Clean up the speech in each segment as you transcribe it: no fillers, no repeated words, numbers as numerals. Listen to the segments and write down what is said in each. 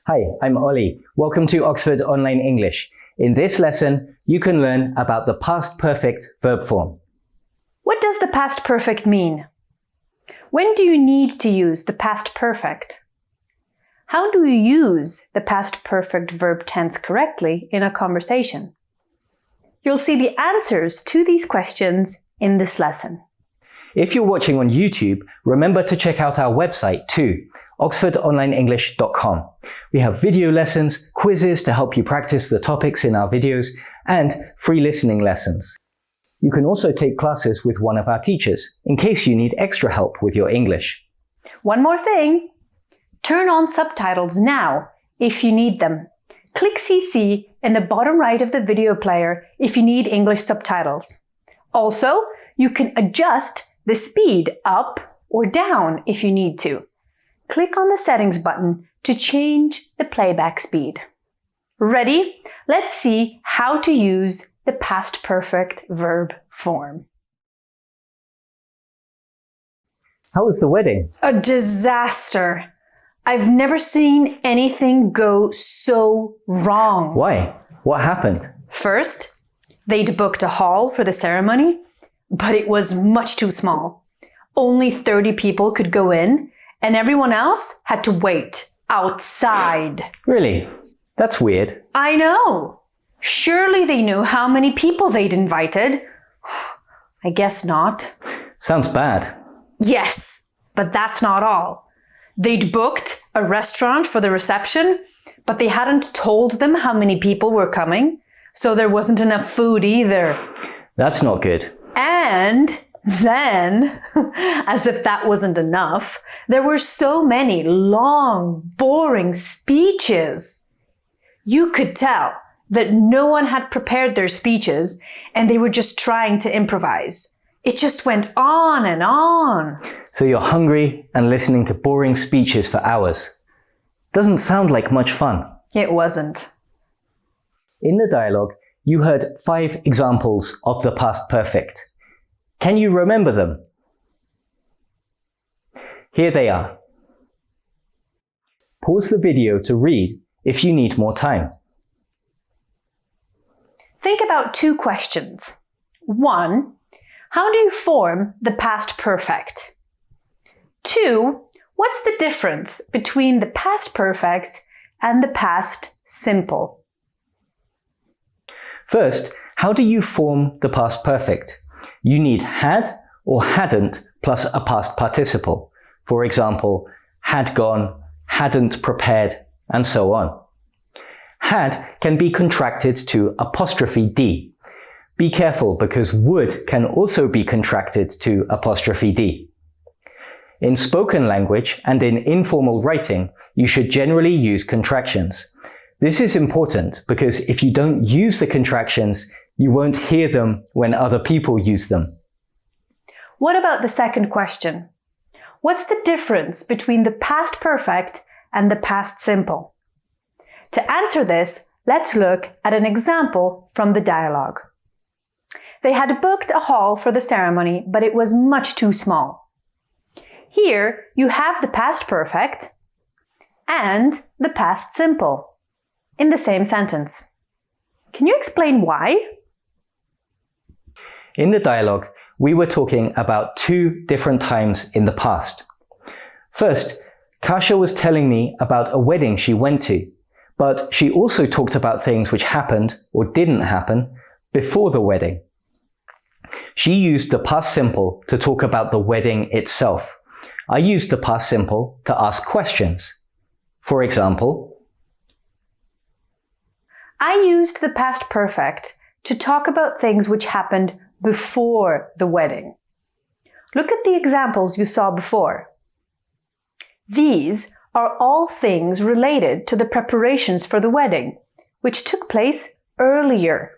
Hi, I'm Ollie. Welcome to Oxford Online English. In this lesson, you can learn about the past perfect verb form. What does the past perfect mean? When do you need to use the past perfect? How do you use the past perfect verb tense correctly in a conversation? You'll see the answers to these questions in this lesson. If you're watching on YouTube, remember to check out our website too, oxfordonlineenglish.com. We have video lessons, quizzes to help you practice the topics in our videos, and free listening lessons. You can also take classes with one of our teachers, in case you need extra help with your English. One more thing. Turn on subtitles now if you need them. Click CC in the bottom right of the video player if you need English subtitles. Also, you can adjust the speed up or down if you need to. Click on the settings button to change the playback speed. Ready? Let's see how to use the past perfect verb form. How was the wedding? A disaster. I've never seen anything go so wrong. Why? What happened? First, they'd booked a hall for the ceremony, but it was much too small. Only 30 people could go in, and everyone else had to wait outside. Really? That's weird. I know. Surely they knew how many people they'd invited. I guess not. Sounds bad. Yes, but that's not all. They'd booked a restaurant for the reception, but they hadn't told them how many people were coming, so there wasn't enough food either. That's not good. And then, as if that wasn't enough, there were so many long, boring speeches. You could tell that no one had prepared their speeches and they were just trying to improvise. It just went on and on. So you're hungry and listening to boring speeches for hours. Doesn't sound like much fun. It wasn't. In the dialogue, you heard 5 examples of the past perfect. Can you remember them? Here they are. Pause the video to read if you need more time. Think about 2 questions. 1. How do you form the past perfect? 2. What's the difference between the past perfect and the past simple? First, how do you form the past perfect? You need had or hadn't plus a past participle. For example, had gone, hadn't prepared, and so on. Had can be contracted to apostrophe D. Be careful because would can also be contracted to apostrophe D. In spoken language and in informal writing, you should generally use contractions. This is important because if you don't use the contractions, you won't hear them when other people use them. What about the second question? What's the difference between the past perfect and the past simple? To answer this, let's look at an example from the dialogue. They had booked a hall for the ceremony, but it was much too small. Here, you have the past perfect and the past simple in the same sentence. Can you explain why? In the dialogue, we were talking about 2 different times in the past. First, Kasia was telling me about a wedding she went to, but she also talked about things which happened or didn't happen before the wedding. She used the past simple to talk about the wedding itself. I used the past simple to ask questions. For example, I used the past perfect to talk about things which happened before the wedding. Look at the examples you saw before. These are all things related to the preparations for the wedding, which took place earlier.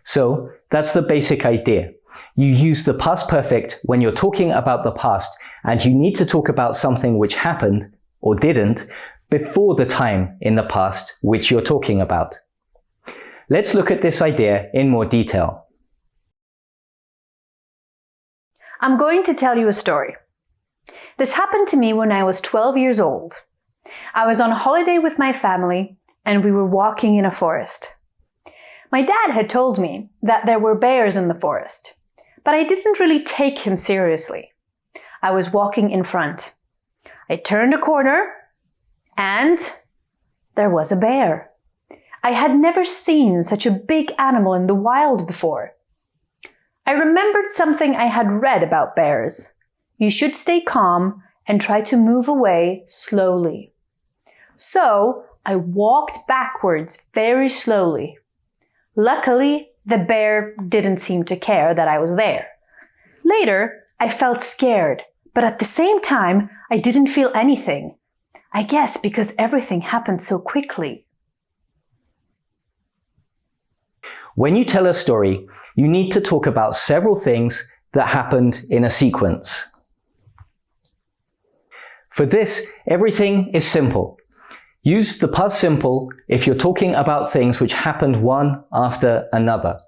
So that's the basic idea. You use the past perfect when you're talking about the past and you need to talk about something which happened or didn't before the time in the past which you're talking about. Let's look at this idea in more detail. I'm going to tell you a story. This happened to me when I was 12 years old. I was on holiday with my family and we were walking in a forest. My dad had told me that there were bears in the forest, but I didn't really take him seriously. I was walking in front. I turned a corner and there was a bear. I had never seen such a big animal in the wild before. I remembered something I had read about bears. You should stay calm and try to move away slowly. So I walked backwards very slowly. Luckily, the bear didn't seem to care that I was there. Later, I felt scared, but at the same time, I didn't feel anything. I guess because everything happened so quickly. When you tell a story, you need to talk about several things that happened in a sequence. For this, everything is simple. Use the past simple if you're talking about things which happened one after another.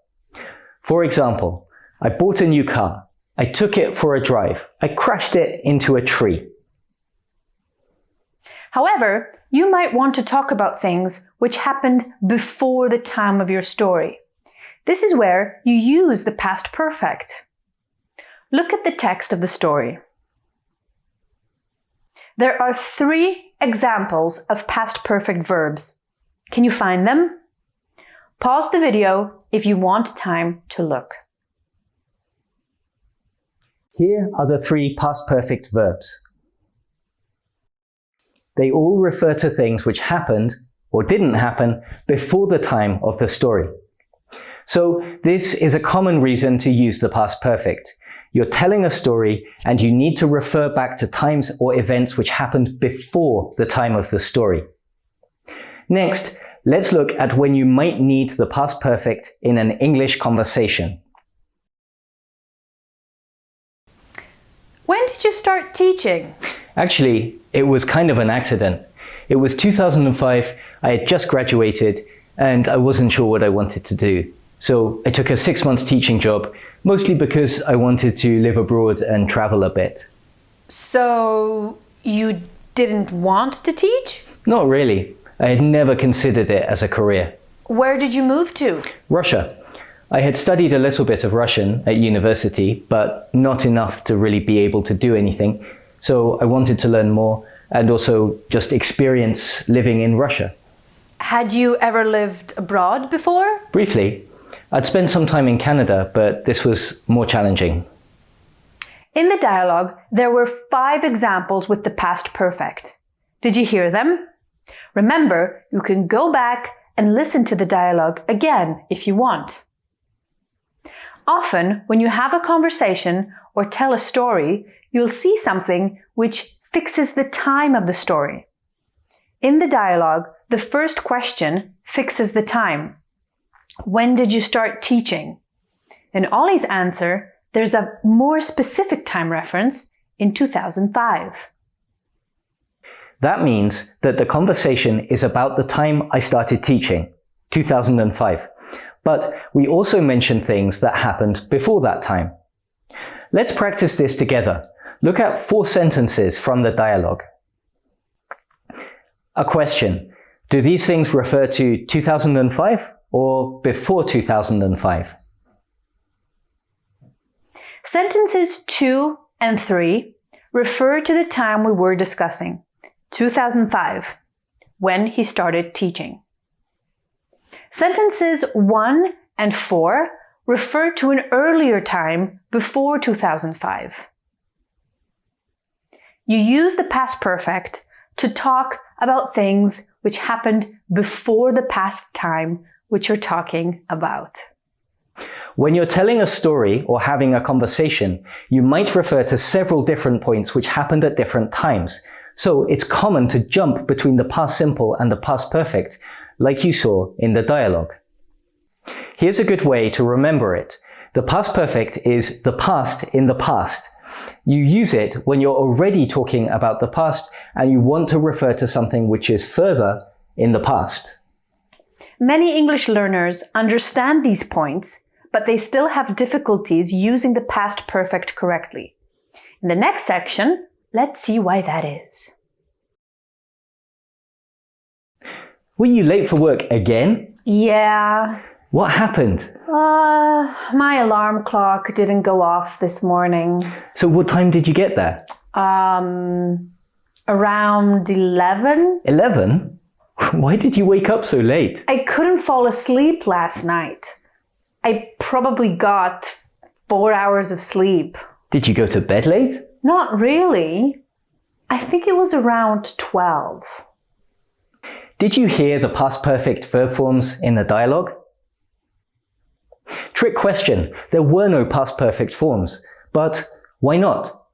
For example, I bought a new car. I took it for a drive. I crashed it into a tree. However, you might want to talk about things which happened before the time of your story. This is where you use the past perfect. Look at the text of the story. There are 3 examples of past perfect verbs. Can you find them? Pause the video if you want time to look. Here are the 3 past perfect verbs. They all refer to things which happened or didn't happen before the time of the story. So this is a common reason to use the past perfect. You're telling a story and you need to refer back to times or events which happened before the time of the story. Next, let's look at when you might need the past perfect in an English conversation. When did you start teaching? Actually, it was kind of an accident. It was 2005, I had just graduated and I wasn't sure what I wanted to do. So I took a 6-month teaching job, mostly because I wanted to live abroad and travel a bit. So you didn't want to teach? Not really. I had never considered it as a career. Where did you move to? Russia. I had studied a little bit of Russian at university, but not enough to really be able to do anything. So I wanted to learn more and also just experience living in Russia. Had you ever lived abroad before? Briefly. I'd spent some time in Canada, but this was more challenging. In the dialogue, there were 5 examples with the past perfect. Did you hear them? Remember, you can go back and listen to the dialogue again if you want. Often, when you have a conversation or tell a story, you'll see something which fixes the time of the story. In the dialogue, the first question fixes the time. When did you start teaching? In Ollie's answer, there's a more specific time reference in 2005. That means that the conversation is about the time I started teaching, 2005. But we also mention things that happened before that time. Let's practice this together. Look at 4 sentences from the dialogue. A question. Do these things refer to 2005 or before 2005? Sentences 2 and 3 refer to the time we were discussing, 2005, when he started teaching. Sentences 1 and 4 refer to an earlier time before 2005. You use the past perfect to talk about things which happened before the past time which you're talking about. When you're telling a story or having a conversation, you might refer to several different points which happened at different times. So it's common to jump between the past simple and the past perfect, like you saw in the dialogue. Here's a good way to remember it. The past perfect is the past in the past. You use it when you're already talking about the past and you want to refer to something which is further in the past. Many English learners understand these points, but they still have difficulties using the past perfect correctly. In the next section, let's see why that is. Were you late for work again? Yeah. What happened? My alarm clock didn't go off this morning. So what time did you get there? Around 11? 11? Why did you wake up so late? I couldn't fall asleep last night. I probably got 4 hours of sleep. Did you go to bed late? Not really. I think it was around 12. Did you hear the past perfect verb forms in the dialogue? Trick question. There were no past perfect forms, but why not?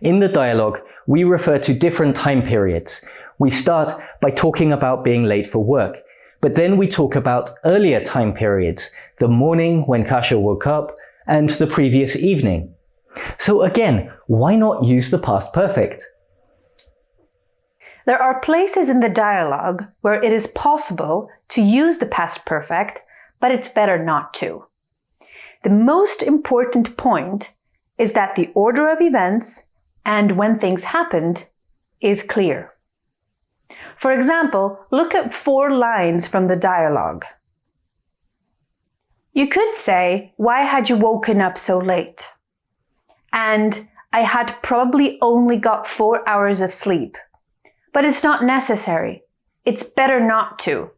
In the dialogue, we refer to different time periods. We start by talking about being late for work, but then we talk about earlier time periods, the morning when Kasia woke up and the previous evening. So again, why not use the past perfect? There are places in the dialogue where it is possible to use the past perfect, but it's better not to. The most important point is that the order of events and when things happened is clear. For example, look at 4 lines from the dialogue. You could say, "Why had you woken up so late?" And "I had probably only got 4 hours of sleep." But it's not necessary. It's better not to.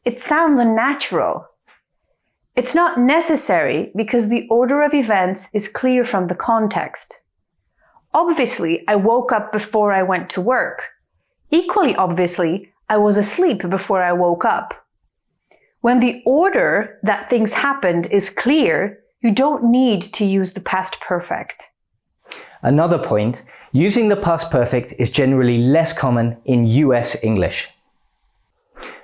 It sounds unnatural. It's not necessary because the order of events is clear from the context. Obviously, I woke up before I went to work. Equally obviously, I was asleep before I woke up. When the order that things happened is clear, you don't need to use the past perfect. Another point, using the past perfect is generally less common in US English.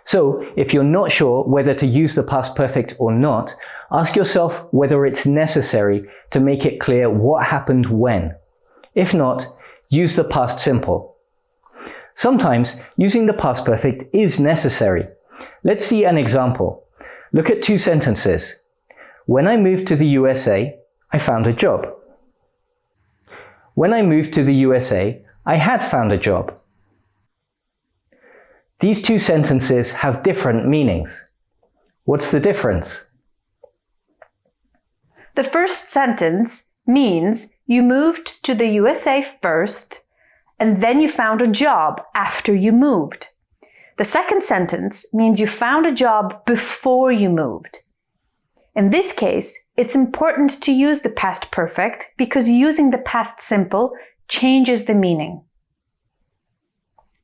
So, if you're not sure whether to use the past perfect or not, ask yourself whether it's necessary to make it clear what happened when. If not, use the past simple. Sometimes, using the past perfect is necessary. Let's see an example. Look at 2 sentences. When I moved to the USA, I found a job. When I moved to the USA, I had found a job. These 2 sentences have different meanings. What's the difference? The first sentence means you moved to the USA first, and then you found a job after you moved. The second sentence means you found a job before you moved. In this case, it's important to use the past perfect because using the past simple changes the meaning.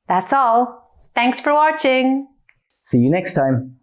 That's all. Thanks for watching. See you next time.